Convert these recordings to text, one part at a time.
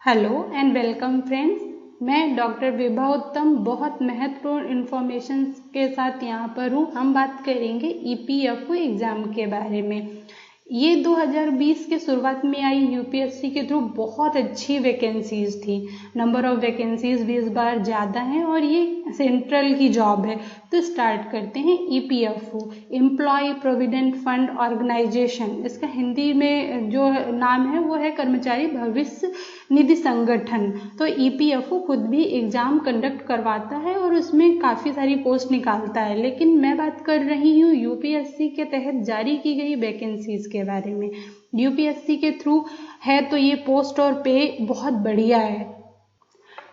Hello and welcome friends. मैं doctor Vibha उत्तम बहुत महत्वपूर्ण इन्फॉर्मेशन के साथ यहाँ पर हूँ। हम बात करेंगे ईपीएफओ एग्ज़ाम के बारे में। ये 2020 के शुरुआत में आई यूपीएससी के थ्रू बहुत अच्छी वैकेंसीज थी। नंबर ऑफ वैकेंसीज भी इस बार ज़्यादा हैं और ये सेंट्रल की जॉब है। तो स्टार्ट करते हैं। EPFO employee provident fund organisation, इसका हिंदी में जो नाम है वो है कर्मचारी भविष्य निधि संगठन। तो ईपीएफओ खुद भी एग्ज़ाम कंडक्ट करवाता है और उसमें काफ़ी सारी पोस्ट निकालता है, लेकिन मैं बात कर रही हूँ यूपीएससी के तहत जारी की गई वैकेंसीज के बारे में। यूपीएससी के थ्रू है तो ये पोस्ट और पे बहुत बढ़िया है।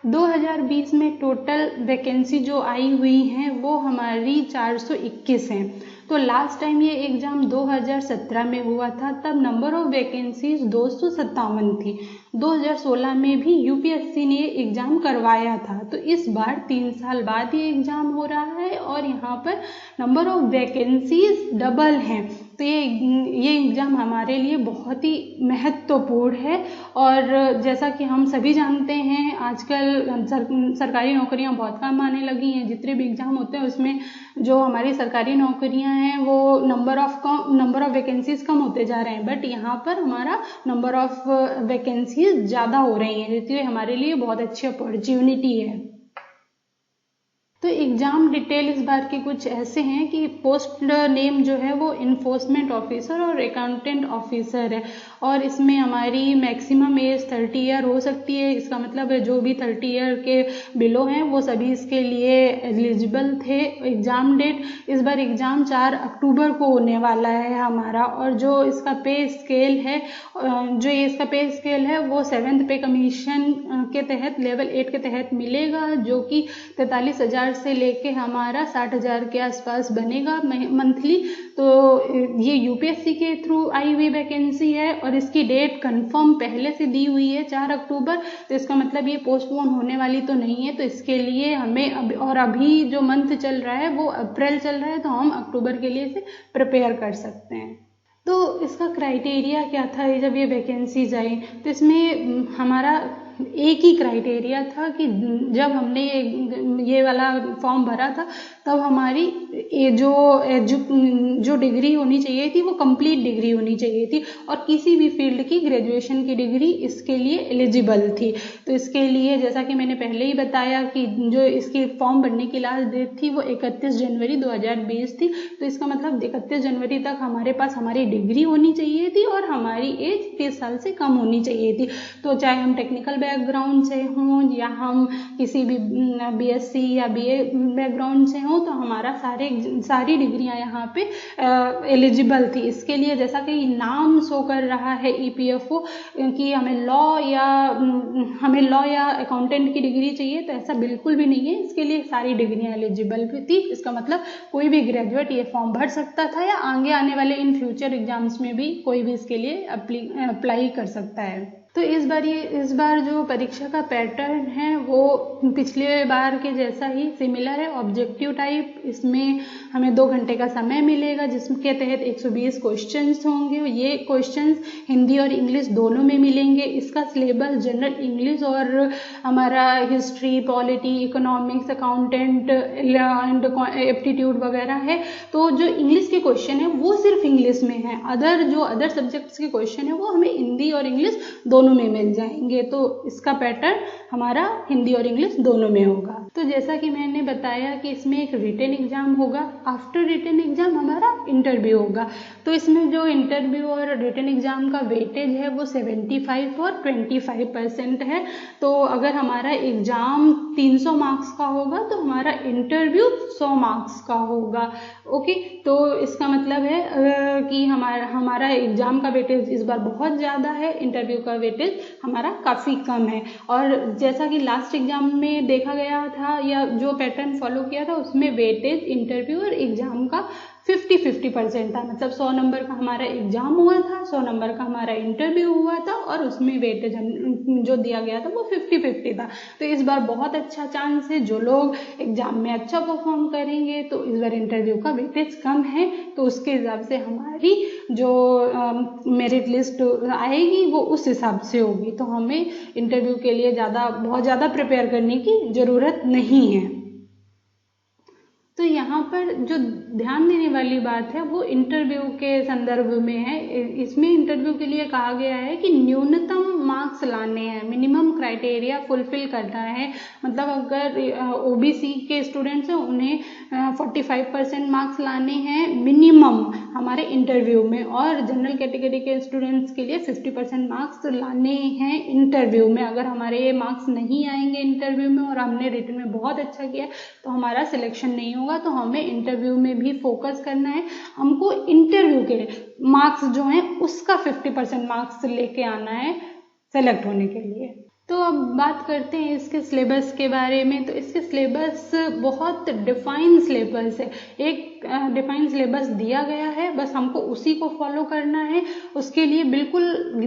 2020 में टोटल वैकेंसी जो आई हुई हैं वो हमारी 421 हैं। तो लास्ट टाइम ये एग्ज़ाम 2017 में हुआ था, तब नंबर ऑफ वैकेंसीज 257 थी। 2016 में भी यूपीएससी ने ये एग्ज़ाम करवाया था। तो इस बार 3 साल बाद ये एग्ज़ाम हो रहा है और यहाँ पर नंबर ऑफ वैकेंसीज डबल हैं। तो ये एग्ज़ाम हमारे लिए बहुत ही महत्वपूर्ण है। और जैसा कि हम सभी जानते हैं आजकल सरकारी नौकरियां बहुत कम आने लगी हैं। जितने भी एग्ज़ाम होते हैं उसमें जो हमारी सरकारी नौकरियां हैं वो नंबर ऑफ वैकेंसीज कम होते जा रहे हैं, बट यहाँ पर हमारा नंबर ऑफ वैकेंसीज ज़्यादा हो रही हैं, जिससे हमारे लिए बहुत अच्छी अपॉर्चुनिटी है। तो एग्ज़ाम डिटेल इस बार के कुछ ऐसे हैं कि पोस्ट नेम जो है वो इन्फोर्समेंट ऑफिसर और अकाउंटेंट ऑफिसर है, और इसमें हमारी मैक्सिमम एज 30 ईयर हो सकती है। इसका मतलब है जो भी 30 ईयर के बिलो हैं वो सभी इसके लिए एलिजिबल थे। एग्ज़ाम डेट इस बार एग्ज़ाम 4 अक्टूबर को होने वाला है हमारा। और जो इसका पे स्केल है वो 7th पे कमीशन के तहत लेवल 8 के तहत मिलेगा, जो कि 43,000 से लेके हमारा 60,000 के आसपास बनेगा मंथली। तो ये यूपीएससी के थ्रू आई हुई वैकेंसी है और इसकी डेट कंफर्म पहले से दी हुई है 4 अक्टूबर। तो इसका मतलब ये पोस्टपोन होने वाली तो नहीं है। तो इसके लिए हमें अभी जो मंथ चल रहा है वो अप्रैल चल रहा है, तो हम अक्टूबर के लिए इसे प्रिपेयर कर सकते हैं। तो इसका क्राइटेरिया क्या था जब ये वैकेंसीज आई? तो इसमें हमारा एक ही क्राइटेरिया था कि जब हमने ये वाला फॉर्म भरा था तब हमारी जो डिग्री होनी चाहिए थी वो कंप्लीट डिग्री होनी चाहिए थी, और किसी भी फील्ड की ग्रेजुएशन की डिग्री इसके लिए एलिजिबल थी। तो इसके लिए जैसा कि मैंने पहले ही बताया कि जो इसकी फॉर्म भरने की लास्ट डेट थी वो 31 जनवरी 2020 थी। तो इसका मतलब 31 जनवरी तक हमारे पास हमारी डिग्री होनी चाहिए थी और हमारी एज 30 साल से कम होनी चाहिए थी। तो चाहे हम टेक्निकल बैकग्राउंड से हों या हम किसी भी बीएससी या बीए बैकग्राउंड से हों, तो हमारा सारी डिग्रियां यहाँ पे एलिजिबल थी। इसके लिए जैसा कि नाम शो कर रहा है ईपीएफओ कि हमें लॉ या अकाउंटेंट की डिग्री चाहिए, तो ऐसा बिल्कुल भी नहीं है। इसके लिए सारी डिग्रियां एलिजिबल भी थी। इसका मतलब कोई भी ग्रेजुएट ये फॉर्म भर सकता था, या आगे आने वाले इन फ्यूचर एग्जाम्स में भी कोई भी इसके लिए अप्लाई कर सकता है। तो इस बार जो परीक्षा का पैटर्न है वो पिछले बार के जैसा ही सिमिलर है। ऑब्जेक्टिव टाइप, इसमें हमें 2 घंटे का समय मिलेगा जिसके तहत 120 क्वेश्चंस होंगे। ये क्वेश्चंस हिंदी और इंग्लिश दोनों में मिलेंगे। इसका सिलेबस जनरल इंग्लिश और हमारा history, polity, economics, accountant and aptitude वगैरह है। तो जो इंग्लिश के क्वेश्चन है वो सिर्फ इंग्लिश में है। अदर सब्जेक्ट्स के क्वेश्चन है वो हमें हिंदी और इंग्लिश दोनों में मिल जाएंगे। तो इसका पैटर्न हमारा हिंदी और इंग्लिश दोनों में होगा। तो जैसा कि मैंने बताया कि इसमें एक रिटन एग्जाम होगा। आफ्टर रिटन एग्जाम हमारा इंटरव्यू होगा। तो इसमें जो इंटरव्यू और रिटन एग्जाम का वेटेज है वो 75 और 25% है। तो अगर हमारा एग्जाम 300 मार्क्स का होगा तो हमारा इंटरव्यू 100 मार्क्स का होगा। ओके, तो इसका मतलब है कि हमारा एग्जाम का वेटेज इस बार बहुत ज़्यादा है, इंटरव्यू का वेटेज हमारा काफ़ी कम है। और जैसा कि लास्ट एग्जाम में देखा गया था या जो पैटर्न फॉलो किया था उसमें वेटेज इंटरव्यू और एग्जाम का 50-50% था। मतलब 100 नंबर का हमारा एग्जाम हुआ था, 100 नंबर का हमारा इंटरव्यू हुआ था, और उसमें वेटेज जो दिया गया था वो 50-50 था। तो इस बार बहुत अच्छा चांस है, जो लोग एग्जाम में अच्छा परफॉर्म करेंगे तो इस बार इंटरव्यू का वेटेज कम है, तो उसके हिसाब से हमारी जो मेरिट लिस्ट आएगी वो उस हिसाब से होगी। तो हमें इंटरव्यू के लिए बहुत ज़्यादा प्रिपेयर करने की ज़रूरत नहीं है। तो यहाँ पर जो ध्यान देने वाली बात है वो इंटरव्यू के संदर्भ में है। इसमें इंटरव्यू के लिए कहा गया है कि न्यूनतम मार्क्स लाने हैं, मिनिमम क्राइटेरिया फुलफिल करना है। मतलब अगर ओबीसी के स्टूडेंट्स हैं उन्हें 45% मार्क्स लाने हैं मिनिमम हमारे इंटरव्यू में, और जनरल कैटेगरी के स्टूडेंट्स के लिए 50% मार्क्स लाने हैं इंटरव्यू में। अगर हमारे ये मार्क्स नहीं आएंगे इंटरव्यू में और हमने रिटन में बहुत अच्छा किया तो हमारा सिलेक्शन नहीं होगा। तो हमें इंटरव्यू में भी फोकस करना है, हमको इंटरव्यू के मार्क्स जो हैं उसका 50% मार्क्स लेके आना है सेलेक्ट होने के लिए। तो अब बात करते हैं इसके सिलेबस के बारे में। तो इसके सिलेबस बहुत डिफाइन सिलेबस है, एक डिफाइन सिलेबस दिया गया है, बस हमको उसी को फॉलो करना है। उसके लिए बिल्कुल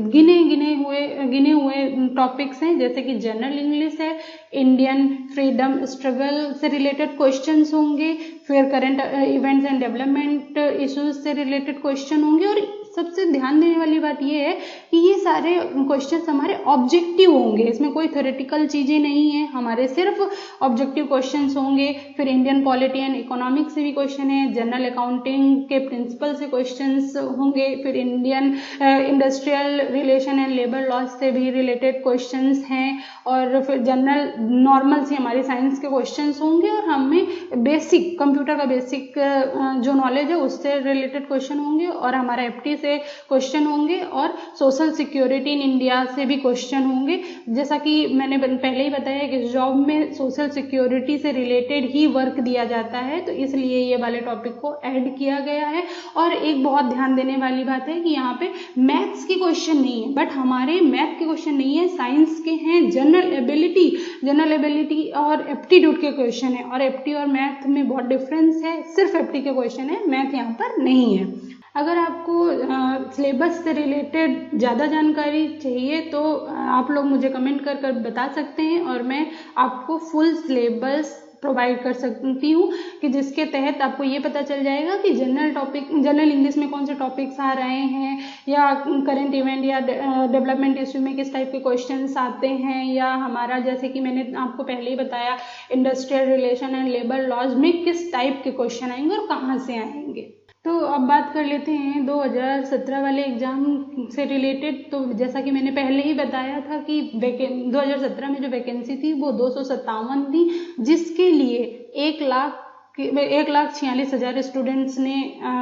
गिने हुए टॉपिक्स हैं, जैसे कि जनरल इंग्लिश है, इंडियन फ्रीडम स्ट्रगल से रिलेटेड क्वेश्चंस होंगे, फिर current events and development issues से रिलेटेड क्वेश्चन होंगे। और सबसे ध्यान देने वाली बात यह है कि ये सारे क्वेश्चंस हमारे ऑब्जेक्टिव होंगे, इसमें कोई थ्योरेटिकल चीजें नहीं है, हमारे सिर्फ ऑब्जेक्टिव क्वेश्चंस होंगे। फिर इंडियन पॉलिटी एंड इकोनॉमिक्स से भी क्वेश्चन है, जनरल अकाउंटिंग के प्रिंसिपल से क्वेश्चंस होंगे, फिर Indian industrial relation and labour laws से भी रिलेटेड क्वेश्चंस हैं, और फिर जनरल नॉर्मल से हमारे साइंस के क्वेश्चंस होंगे, और हमें बेसिक कंप्यूटर का बेसिक जो नॉलेज है उससे रिलेटेड क्वेश्चन होंगे, और हमारा एफटी से क्वेश्चन होंगे, और सोशल सिक्योरिटी इन इंडिया से भी क्वेश्चन होंगे। जैसा कि मैंने पहले ही बताया कि जॉब में सोशल सिक्योरिटी से रिलेटेड ही वर्क दिया जाता है, तो इसलिए ये वाले टॉपिक को ऐड किया गया है। और एक बहुत ध्यान देने वाली बात है कि यहाँ पे मैथ्स के क्वेश्चन नहीं है, बट हमारे मैथ के क्वेश्चन नहीं है, साइंस के हैं। जनरल एबिलिटी और एप्टीट्यूड के क्वेश्चन है, और एप्टी और मैथ में बहुत डिफरेंस है, सिर्फ एप्टी के क्वेश्चन है, मैथ यहाँ पर नहीं है। अगर आपको सिलेबस से रिलेटेड ज़्यादा जानकारी चाहिए तो आप लोग मुझे कमेंट कर बता सकते हैं, और मैं आपको फुल सिलेबस प्रोवाइड कर सकती हूँ कि जिसके तहत आपको ये पता चल जाएगा कि जनरल इंग्लिश में कौन से टॉपिक्स आ रहे हैं, या करंट इवेंट या डेवलपमेंट इश्यू में किस टाइप के क्वेश्चंस आते हैं, या हमारा जैसे कि मैंने आपको पहले ही बताया industrial relation and labour laws में किस टाइप के क्वेश्चन आएंगे और कहाँ से आएंगे। तो अब बात कर लेते हैं 2017 वाले एग्जाम से रिलेटेड। तो जैसा कि मैंने पहले ही बताया था कि 2017 में जो वैकेंसी थी वो 257 थी, जिसके लिए 1,46,000 स्टूडेंट्स ने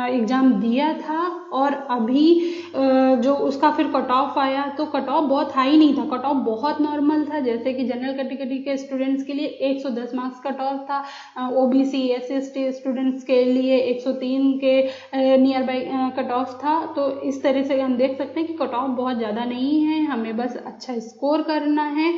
एग्ज़ाम दिया था। और अभी जो उसका फिर कट ऑफ आया तो कट ऑफ बहुत हाई नहीं था, कट ऑफ बहुत नॉर्मल था। जैसे कि जनरल कैटेगरी के स्टूडेंट्स के लिए 110 मार्क्स कट ऑफ था, ओबीसी SC/ST स्टूडेंट्स के लिए 103 के नियर बाई कट ऑफ था। तो इस तरह से हम देख सकते हैं कि कट ऑफ बहुत ज़्यादा नहीं है, हमें बस अच्छा स्कोर करना है।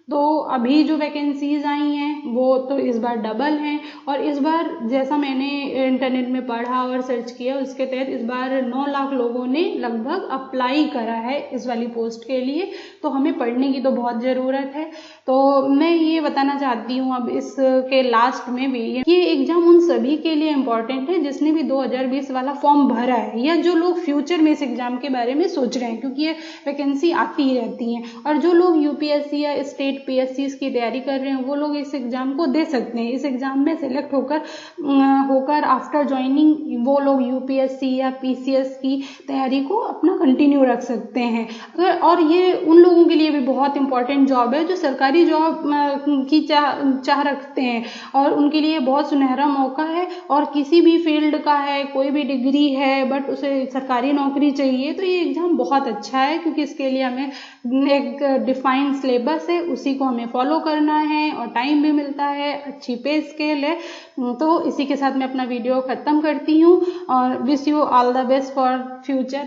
तो अभी जो वैकेंसीज आई हैं वो तो इस बार डबल हैं, और इस बार जैसा मैंने इंटरनेट में पढ़ा और सर्च किया उसके तहत इस बार 9 लाख लोगों ने लगभग अप्लाई करा है इस वाली पोस्ट के लिए। तो हमें पढ़ने की तो बहुत ज़रूरत है। तो मैं ये बताना चाहती हूँ अब इसके लास्ट में भी, ये एग्ज़ाम उन सभी के लिए इम्पॉर्टेंट है जिसने भी 2020 वाला फॉर्म भरा है, या जो लोग फ्यूचर में इस एग्ज़ाम के बारे में सोच रहे हैं, क्योंकि ये वैकेंसी आती ही रहती हैं। और जो लोग यूपीएससी या स्टेट PSCs की तैयारी कर रहे हैं वो लोग इस एग्ज़ाम को दे सकते हैं। इस एग्ज़ाम में सेलेक्ट होकर आफ्टर ज्वाइनिंग वो लोग यूपीएससी या PCS की तैयारी को अपना कंटिन्यू रख सकते हैं। और ये उन लोगों के लिए भी बहुत इंपॉर्टेंट जॉब है जो सरकारी जॉब की चाह रखते हैं, और उनके लिए बहुत सुनहरा मौका है। और किसी भी फील्ड का है, कोई भी डिग्री है, बट उसे सरकारी नौकरी चाहिए, तो ये एग्ज़ाम बहुत अच्छा है, क्योंकि इसके लिए हमें एक डिफाइंड सिलेबस है, उसी को हमें फॉलो करना है, और टाइम भी मिलता है, अच्छी पे स्केल है। तो इसी के साथ मैं अपना वीडियो ख़त्म करती हूँ, और wish you all the best for future.